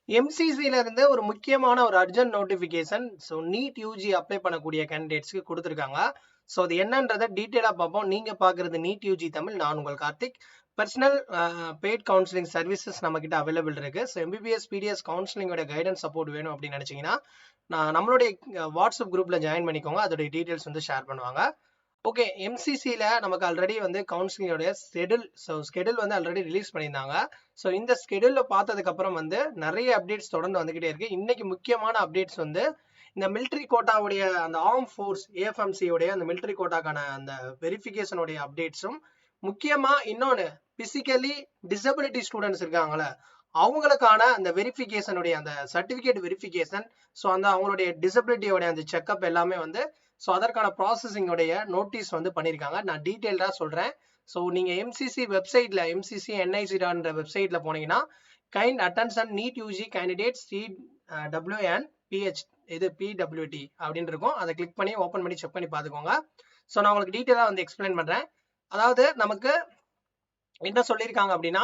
எம்சிசில இருந்து ஒரு முக்கியமான ஒரு urgent notification. So NEET UG apply பண்ணக்கூடிய கேண்டிடேட்ஸ்க்கு கொடுத்துருக்காங்க. ஸோ அது என்னன்றதை டீட்டெயிலா பார்ப்போம். நீங்க பாக்குறது நீட் யூஜி தமிழ். நான் உங்கள் Karthik. Personal paid counselling services நம்ம கிட்ட அவைலபிள் இருக்கு. ஸோ எம்பிபிஎஸ் பிடிஎஸ் கவுன்சிலிங்கோட கைடன்ஸ் சப்போர்ட் வேணும் அப்படின்னு நினைச்சீங்கன்னா நம்மளுடைய வாட்ஸ்அப் குரூப்ல ஜாயின் பண்ணிக்கோங்க. அதோட டீட்டெயில்ஸ் வந்து ஷேர் பண்ணுவாங்க. ஓகே, எம்சிசில நமக்கு ஆல்ரெடி வந்து கவுன்சிலிங்கோட ஸ்கெடியூல் வந்து ஆல்ரெடி ரிலீஸ் பண்ணியிருந்தாங்க. ஸோ இந்த ஸ்கெடியூல்ல பார்த்ததுக்கு அப்புறம் வந்து நிறைய அப்டேட்ஸ் தொடர்ந்து வந்துகிட்டே இருக்கு. இன்னைக்கு முக்கியமான அப்டேட்ஸ் வந்து இந்த மிலிட்ரி கோட்டாவுடைய அந்த ஆர்ம் ஃபோர்ஸ் ஏஎஃப்எம்சி உடைய அந்த மிலிட்ரி கோட்டாக்கான அந்த வெரிஃபிகேஷனுடைய அப்டேட்ஸும், முக்கியமா இன்னொன்னு பிசிக்கலி டிசபிலிட்டி ஸ்டூடெண்ட்ஸ் இருக்காங்களே அவங்களுக்கான அந்த வெரிஃபிகேஷனுடைய அந்த சர்டிபிகேட் வெரிஃபிகேஷன், ஸோ அந்த அவங்களுடைய டிசபிலிட்டியோட அந்த செக்அப் எல்லாமே வந்து ஸோ அதற்கான ப்ராசஸிங்கோடைய நோட்டீஸ் வந்து பண்ணியிருக்காங்க. நான் டீட்டெயில்டாக சொல்கிறேன். ஸோ நீங்கள் எம்சிசி வெப்சைட்டில் எம்சிசி என்ஐசிடான்ற வெப்சைட்டில் போனீங்கன்னா kind attention NEET UG candidates CWN PH இது பிடபிள்யூடி அப்படின்னு இருக்கும். அதை கிளிக் பண்ணி ஓப்பன் பண்ணி செக் பண்ணி பார்த்துக்கோங்க. ஸோ நான் உங்களுக்கு டீட்டெயிலாக வந்து எக்ஸ்பிளைன் பண்ணுறேன். அதாவது நமக்கு என்ன சொல்லியிருக்காங்க அப்படின்னா,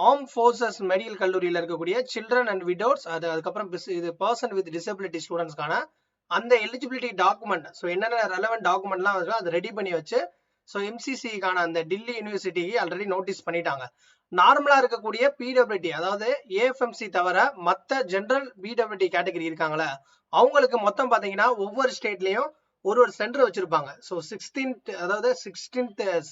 ஆர்ம் ஃபோர்ஸஸ் மெடிக்கல் கல்லூரியில் இருக்கக்கூடிய சில்ட்ரன் அண்ட் விடோஸ் அதுக்கப்புறம் இது பர்சன் வித் டிசபிலிட்டி ஸ்டூடெண்ட்ஸ்க்கான அந்த எலிஜிபிலிட்டி டாக்குமெண்ட், ஸோ என்னென்ன ரெலவெண்ட் டாக்குமெண்ட்லாம் இருக்கோ அதை ரெடி பண்ணி வச்சு ஸோ எம்சிசிக்கான அந்த டெல்லி யூனிவர்சிட்டிக்கு ஆல்ரெடி நோட்டீஸ் பண்ணிட்டாங்க. நார்மலா இருக்கக்கூடிய பிடபிள்யூடி அதாவது ஏஎஃப்எம்சி தவிர மற்ற ஜென்ரல் பிடபிள்யூடி கேட்டகரி இருக்காங்களே அவங்களுக்கு மொத்தம் பார்த்தீங்கன்னா ஒவ்வொரு ஸ்டேட்லயும் ஒரு சென்டர் வச்சிருப்பாங்க. ஸோ 16th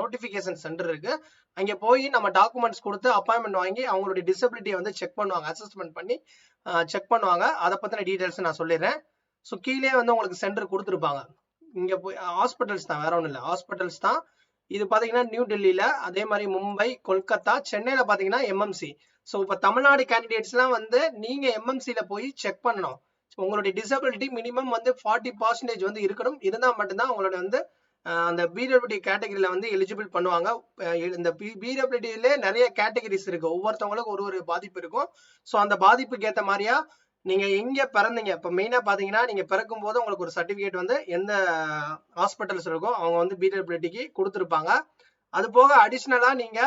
நோட்டிபிகேஷன் சென்டர் இருக்கு. அங்கே போய் நம்ம டாக்குமெண்ட்ஸ் கொடுத்து அப்பாயின்மெண்ட் வாங்கி அவங்களுடைய டிசபிலிட்டியை வந்து செக் பண்ணுவாங்க, அசஸ்மெண்ட் பண்ணி செக் பண்ணுவாங்க. அதை பத்தின டீடைல்ஸ் நான் சொல்லிடுறேன். ஸோ கீழே வந்து உங்களுக்கு சென்டர் கொடுத்துருப்பாங்க. இங்க போய் ஹாஸ்பிட்டல்ஸ் தான், வேற ஒன்றும் இல்லை, ஹாஸ்பிட்டல்ஸ் தான். இது பாத்தீங்கன்னா நியூ டெல்லியில, அதே மாதிரி மும்பை, கொல்கத்தா, சென்னையில பாத்தீங்கன்னா எம்எம்சி. ஸோ இப்போ தமிழ்நாடு கேண்டிடேட்ஸ்லாம் வந்து நீங்க எம்எம்சியில போய் செக் பண்ணணும். உங்களுடைய டிசபிலிட்டி மினிமம் வந்து 40% வந்து இருக்கணும். இருந்தால் மட்டும்தான் உங்களோட வந்து அந்த பிடபிள்யூடி கேட்டகரியில வந்து எலிஜிபிள் பண்ணுவாங்க. இந்த பிடபிள்யூடியில நிறைய கேட்டகரிஸ் இருக்கு, ஒவ்வொருத்தவங்களுக்கும் ஒரு பாதிப்பு இருக்கும். ஸோ அந்த பாதிப்புக்கு ஏற்ற மாதிரியா நீங்க எங்க பிறந்தீங்க, இப்ப மெயினா பாத்தீங்கன்னா நீங்க பிறக்கும் போது உங்களுக்கு ஒரு சர்டிபிகேட் வந்து எந்த ஹாஸ்பிட்டல்ஸ் இருக்கோ அவங்க வந்து பிடபிள்யூடிக்கு கொடுத்துருப்பாங்க. அது போக அடிஷ்னலா நீங்க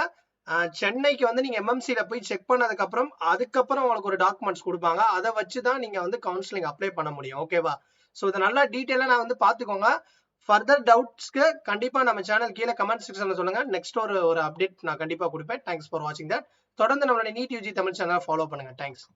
சென்னைக்கு வந்து நீங்க எம்எம்சியில போய் செக் பண்ணதுக்கு அதுக்கப்புறம் உங்களுக்கு ஒரு டாக்குமெண்ட்ஸ் கொடுப்பாங்க. அதை வச்சுதான் நீங்க வந்து கவுன்சிலிங் அப்ளை பண்ண முடியும். ஓகேவா? ஸோ இதை நல்லா டீட்டெயிலா நான் வந்து பாத்துக்கோங்க. ஃபர்தர் டவுட்ஸ்க்கு கண்டிப்பா நம்ம சேனல் கீழே கமெண்ட் செக்ஷன்ல சொல்லுங்க. நெக்ஸ்ட் ஒரு அப்டேட் நான் கண்டிப்பா கொடுப்பேன். தேங்க்ஸ் ஃபார் வாட்சிங் தட். தொடர்ந்து நம்மளோட NEET UG Tamil channel follow பண்ணுங்க. தேங்க்ஸ்.